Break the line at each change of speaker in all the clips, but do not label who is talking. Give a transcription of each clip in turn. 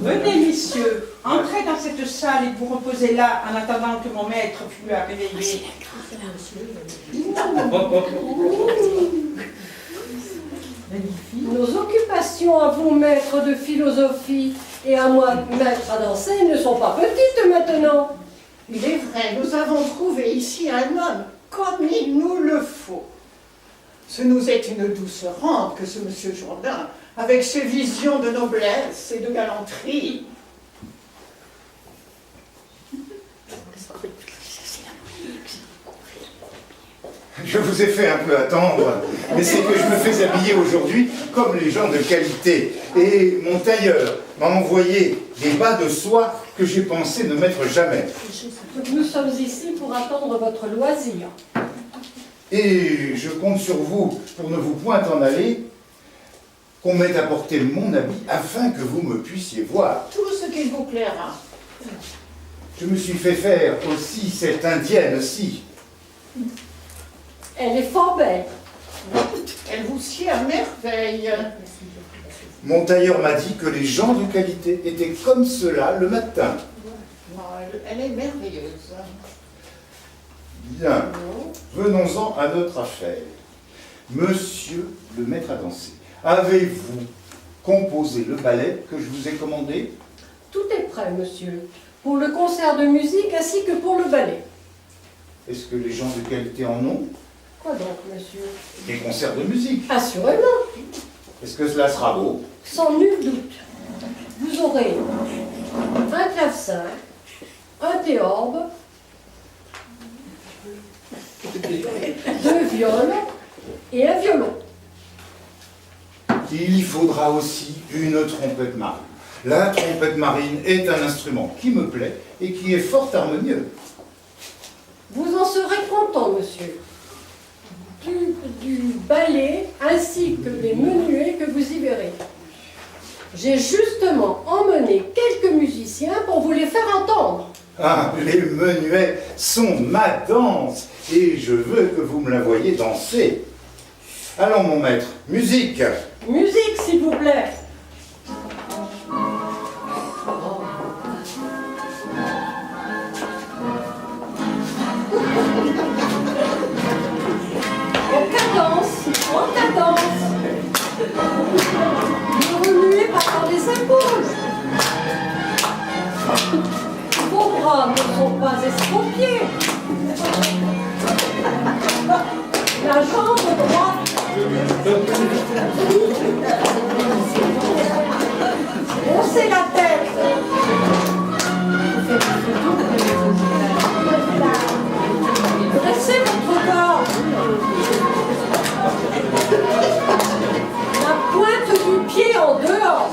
Venez, messieurs, entrez dans cette salle et vous reposez là en attendant que mon maître fût à réveiller.
Nos occupations à vous, maître de philosophie, et à moi, maître à danser, ne sont pas petites maintenant.
Il est vrai, nous avons trouvé ici un homme comme il nous le faut. Ce nous est une douce rente que ce monsieur Jourdain, avec ses visions de noblesse et de galanterie.
Je vous ai fait un peu attendre, mais c'est que je me fais habiller aujourd'hui comme les gens de qualité. Et mon tailleur m'a envoyé des bas de soie que j'ai pensé ne mettre jamais.
Nous sommes ici pour attendre votre loisir.
Et je compte sur vous pour ne vous point en aller, qu'on m'ait apporté mon habit afin que vous me puissiez voir.
Tout ce qu'il vous plaira.
Je me suis fait faire aussi cette indienne-ci.
Elle est fort belle.
Elle vous sied à merveille.
Mon tailleur m'a dit que les gens de qualité étaient comme cela le matin.
Non, elle est merveilleuse.
Bien, venons-en à notre affaire. Monsieur le maître à danser, avez-vous composé le ballet que je vous ai commandé?
Tout est prêt, monsieur, pour le concert de musique ainsi que pour le ballet.
Est-ce que les gens de qualité en ont?
Quoi donc, monsieur?
Des concerts de musique.
Assurément,
Est-ce que cela sera beau?
sans nul doute. Vous aurez un clavecin, un théorbe, 2 viols et un violon.
Il y faudra aussi une trompette marine. La trompette marine est un instrument qui me plaît et qui est fort harmonieux.
Vous en serez content, monsieur. Du ballet ainsi que des menuets que vous y verrez. J'ai justement emmené quelques musiciens pour vous les faire entendre.
Ah, les menuets sont ma danse et je veux que vous me la voyiez danser. Allons, mon maître, musique!
Musique, s'il vous plaît. En cadence. Ne remuez pas par les épaules. Vos bras ne sont pas estropiés. La jambe droite. Haussez la tête. Dressez votre corps. La pointe du pied en dehors.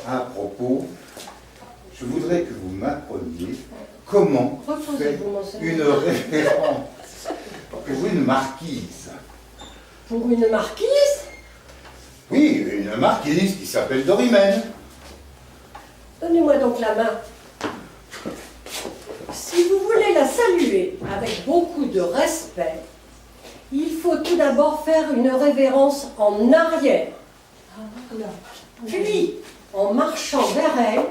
À propos, je voudrais que vous m'appreniez comment faire une révérence pour une marquise.
Pour une marquise?
Oui, une marquise qui s'appelle Dorimène.
Donnez-moi donc la main. Si vous voulez la saluer avec beaucoup de respect, il faut tout d'abord faire une révérence en arrière. Puis, en marchant vers elle,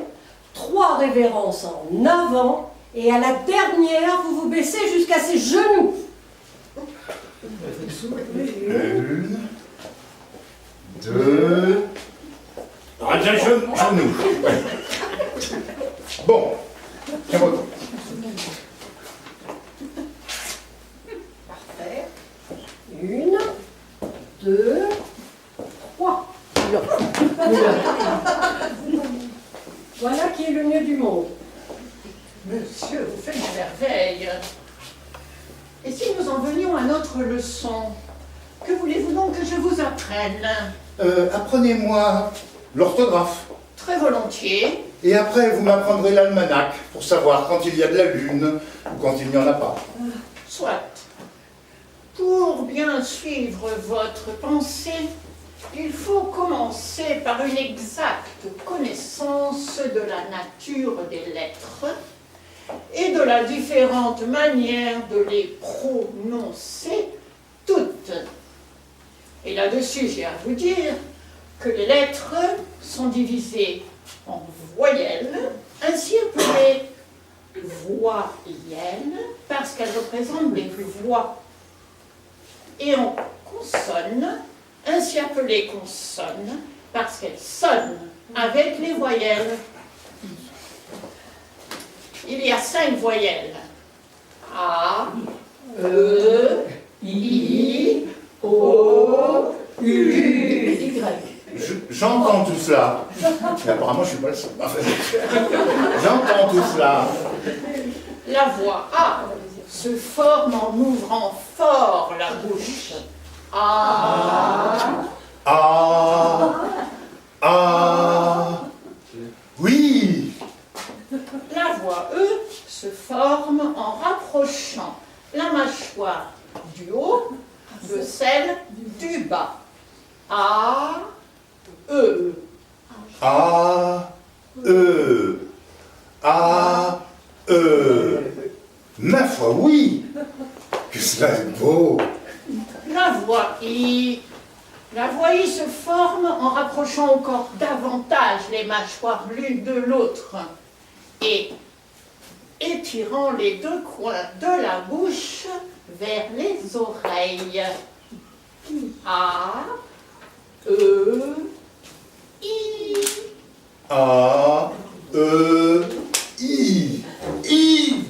3 révérences en avant, et à la dernière, vous vous baissez jusqu'à ses genoux.
Une, deux, genoux. Bon, tiens-moi donc.
Parfait. 1, 2, 3. Voilà qui est le mieux du monde.
Monsieur, vous faites une merveille. Et si nous en venions à notre leçon, que voulez-vous donc que je vous apprenne?
Apprenez-moi l'orthographe.
Très Très volontiers.
Et après, vous m'apprendrez l'almanach pour savoir quand il y a de la lune ou quand il n'y en a pas.
Soit. Pour bien suivre votre pensée, il faut commencer par une exacte connaissance de la nature des lettres et de la différente manière de les prononcer toutes. Et là-dessus, j'ai à vous dire que les lettres sont divisées en voyelles, ainsi appelées voyelles, parce qu'elles représentent des voix, et en consonnes, ainsi appelées consonnes, parce qu'elles sonnent avec les voyelles. Il y a 5 voyelles. A, E, I, O, U, Y.
J'entends tout cela. Mais apparemment, je ne suis pas le seul. Enfin, j'entends tout cela.
La voix A se forme en ouvrant fort la bouche. A.
Oui.
La voix E se forme en rapprochant la mâchoire du haut de celle du bas. A, E.
Ma foi, oui. Que cela est beau.
La voix I. La voix I se forme en rapprochant encore davantage les mâchoires l'une de l'autre et étirant les deux coins de la bouche vers les oreilles. A, E, I.
A, E, I. I.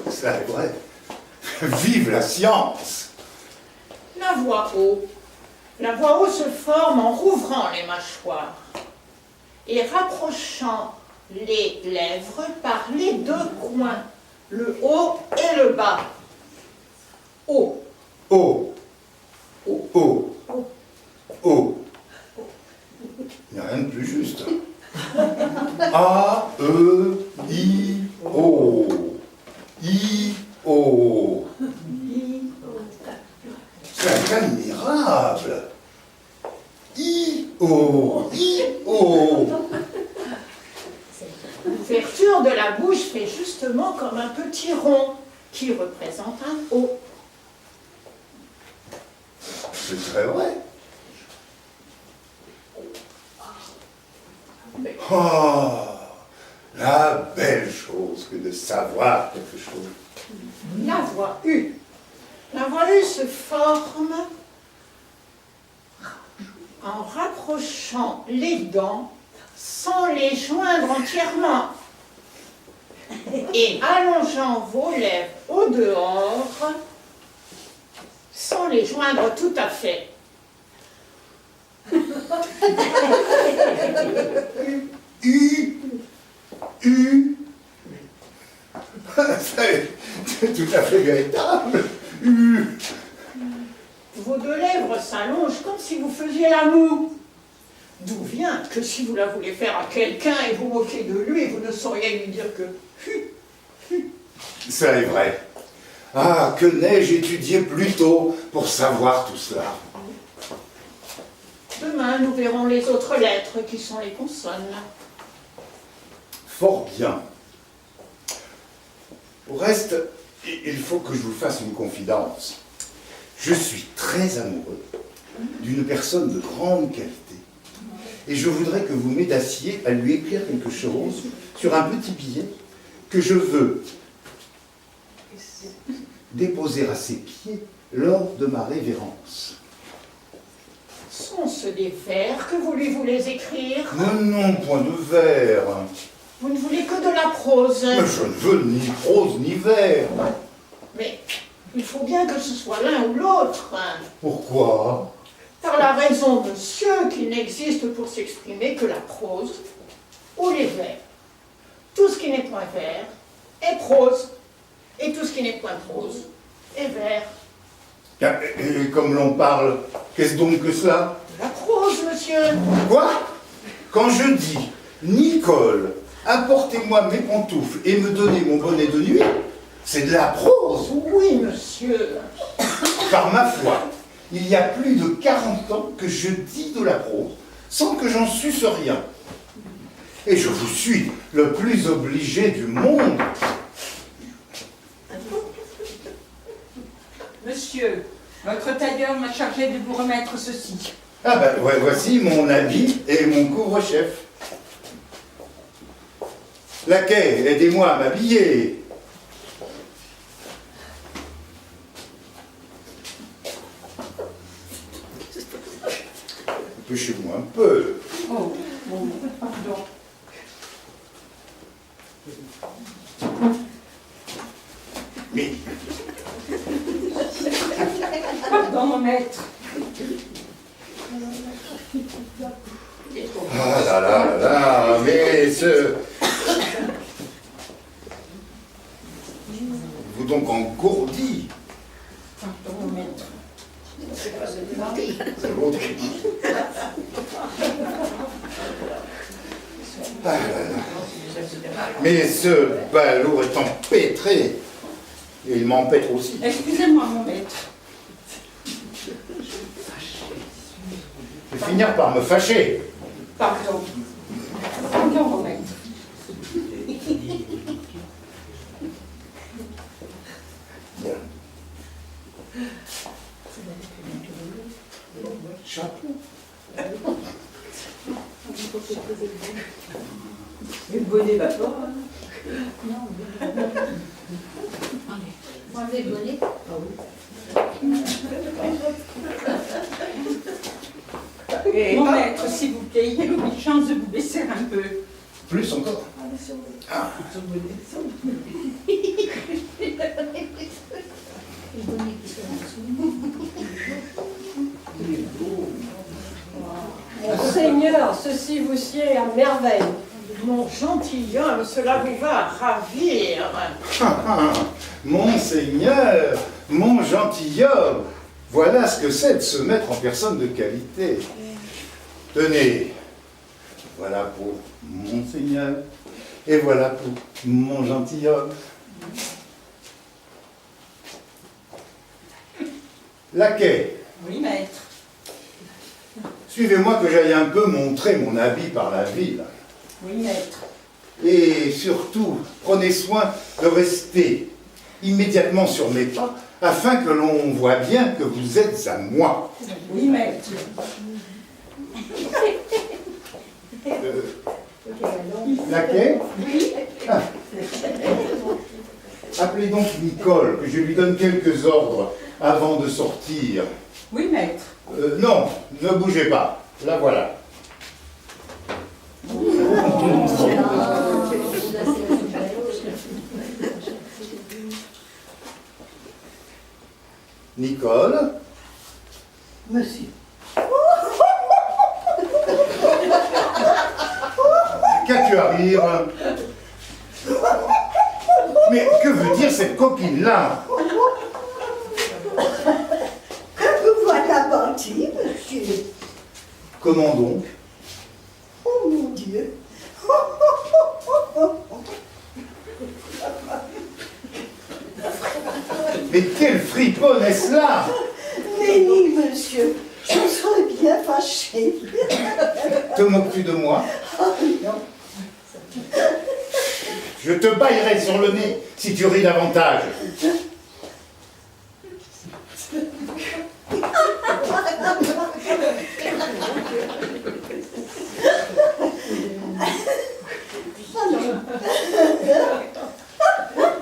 Ça est vrai. Vive la science!
La voix O. La voix O se forme en rouvrant les mâchoires et rapprochant les lèvres par les deux coins, le haut et le bas. O.
O.
O.
O. O. Il n'y a rien de plus juste. A, E, I, O. I, O. C'est admirable. I, O. I, O.
L'ouverture de la bouche fait justement comme un petit rond qui représente un O.
C'est très vrai. Oh, la belle chose que de savoir quelque chose.
La voix U. La voix U se forme en rapprochant les dents sans les joindre entièrement et allongeant vos lèvres au dehors sans les joindre tout à fait.
U. U. C'est tout à fait véritable. U.
Vos deux lèvres s'allongent comme si vous faisiez la moue. D'où vient que si vous la voulez faire à quelqu'un et vous moquez de lui, vous ne sauriez lui dire que
Ça est vrai. Ah, que n'ai-je étudié plus tôt pour savoir tout cela.
Demain, nous verrons les autres lettres qui sont les consonnes.
Fort bien. Au reste, il faut que je vous fasse une confidence. Je suis très amoureux d'une personne de grande qualité. Et je voudrais que vous m'aidassiez à lui écrire quelque chose sur un petit billet que je veux déposer à ses pieds lors de ma révérence.
Sont-ce des vers que vous lui voulez écrire?
Mais non, point de vers.
Vous ne voulez que de la prose.
Mais je ne veux ni prose ni vers.
Mais il faut bien que ce soit l'un ou l'autre.
Pourquoi?
Par la raison, monsieur, qu'il n'existe pour s'exprimer que la prose ou les vers. Tout ce qui n'est point vers est prose, et tout ce qui n'est point prose est vers.
Et comme l'on parle, qu'est-ce donc que cela?
La
Quoi? Quand je dis, Nicole, apportez-moi mes pantoufles et me donnez mon bonnet de nuit, c'est de la prose.
Oui, monsieur.
Par ma foi, il y a plus de 40 ans que je dis de la prose sans que j'en suce rien. Et je vous suis le plus obligé du monde.
Monsieur, votre tailleur m'a chargé de vous remettre ceci.
Ah ben, ouais, voici mon habit et mon couvre-chef. Laquais, aidez-moi à m'habiller. Dépêchez-moi un peu.
Oh, pardon.
Mais,
Pardon, mon maître.
ah là là là, mais ce... Vous donc engourdi.
Pardon, mon maître.
C'est l'autre. Ah là là. Mais ce ballot est empêtré. Et il m'empêtre aussi.
Excusez-moi, mon maître.
Je vais finir par me fâcher.
Pardon. Pardon, mon maître.
Bien. Chapeau.
Le bonnet va pas.
Enlevez le bonnet.
Mon maître, s'il vous plaît, il y a l'obligeance de vous baisser un peu.
Plus encore. Ah.
Monseigneur, ceci vous sied à merveille.
Mon gentilhomme, cela vous va ravir.
Monseigneur, mon gentilhomme, voilà ce que c'est de se mettre en personne de qualité. Tenez, voilà pour Monseigneur, et voilà pour mon gentilhomme. Laquais,
Oui, maître.
suivez-moi que j'aille un peu montrer mon habit par la ville.
Oui, maître.
Et surtout, prenez soin de rester immédiatement sur mes pas, afin que l'on voit bien que vous êtes à moi.
Oui, maître.
Laquais? Ah. Appelez donc Nicole, que je lui donne quelques ordres avant de sortir.
Oui, maître.
Non, ne bougez pas. La voilà. Nicole?
Monsieur.
Qu'as-tu à rire? Mais que veut dire cette coquine-là?
Vous voilà parti, monsieur.
Comment donc?
Oh mon Dieu.
Mais quelle friponne est-ce là?
Nenni, monsieur, je serais bien fâchée.
Te moques-tu de moi?
Ah non.
Je te baillerai sur le nez si tu ris davantage.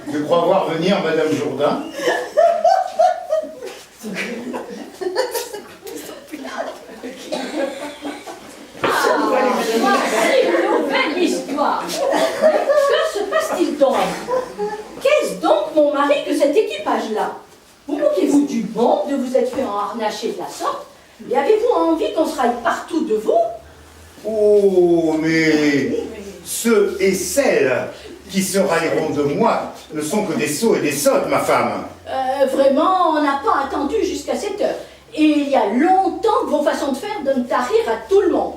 Je crois voir venir Madame Jourdain.
Voici une nouvelle histoire. Que se passe-t-il donc? Qu'est-ce donc, mon mari, que cet équipage-là? Vous moquez-vous du bon de vous être fait enharnacher de la sorte? Et avez-vous envie qu'on se raille partout de vous?
Oh, mais ceux et celles qui se railleront de moi ne sont que des sots et des sottes, ma femme.
Vraiment, on n'a pas attendu jusqu'à cette heure. Et il y a longtemps que vos façons de faire donnent à rire à tout le monde.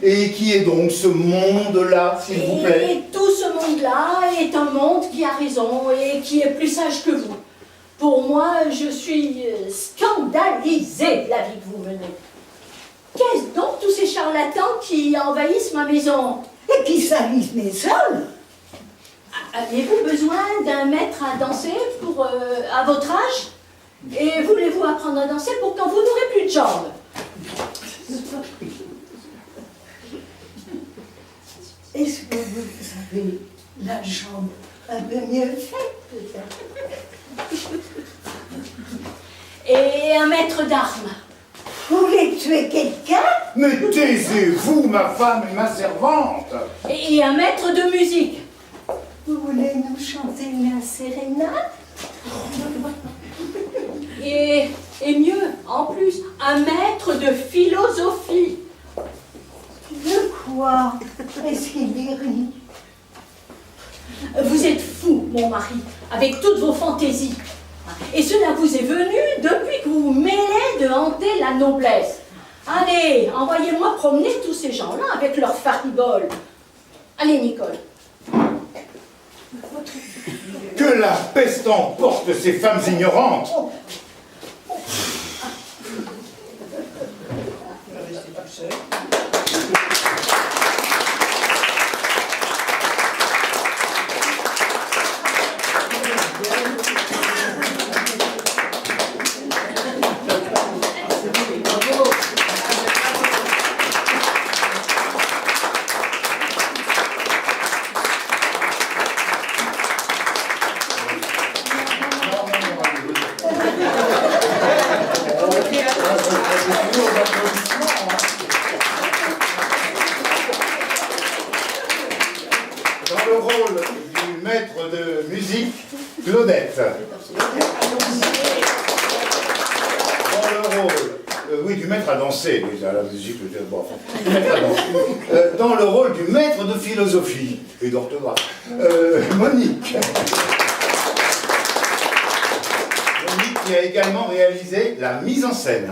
Et qui est donc ce monde-là, s'il vous plaît?
Et tout ce monde-là est un monde qui a raison et qui est plus sage que vous. Pour moi, je suis scandalisée de la vie que vous menez. Qu'est-ce donc tous ces charlatans qui envahissent ma maison?
Et qui salissent mes sols?
Avez-vous besoin d'un maître à danser pour, à votre âge? Et voulez-vous apprendre à danser pour quand vous n'aurez plus de jambes?
Est-ce que vous avez la jambe un peu mieux faite, peut-être?
Et un maître d'armes?
Vous voulez tuer quelqu'un?
Mais taisez-vous, ma femme et ma servante!
Et un maître de musique?
Vous voulez nous chanter la sérénade?
Et mieux, en plus, un maître de philosophie?
De quoi est-ce qu'il rit?
Vous êtes fou, mon mari, avec toutes vos fantaisies. Et cela vous est venu depuis que vous vous mêlez de hanter la noblesse. Allez, envoyez-moi promener tous ces gens-là avec leurs fariboles. Allez, Nicole.
Que la peste emporte ces femmes ignorantes! Dans le rôle du maître de musique, Claudette. Dans le rôle, oui, du maître à danser, oui, à la musique, bon, enfin, du maître à danser. Dans le rôle du maître de philosophie et d'orthographe, Monique. Monique qui a également réalisé la mise en scène.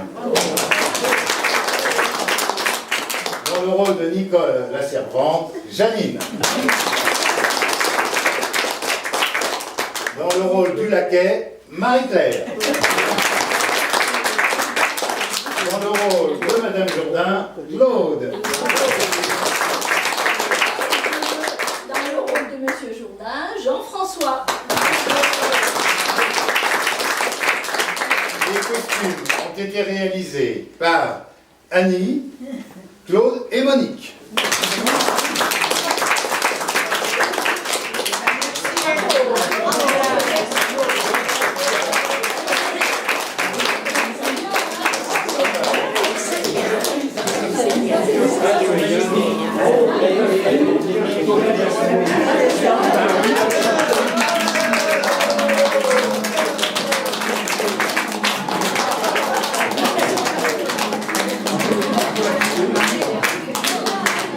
Dans le rôle de Nicole, la servante, Janine. Dans le rôle du laquais, Marie-Claire. Dans le rôle de Madame Jourdain, Claude.
Dans le rôle de Monsieur Jourdain, Jean-François.
Les costumes ont été réalisés par Annie, Claude et Monique.
Merci.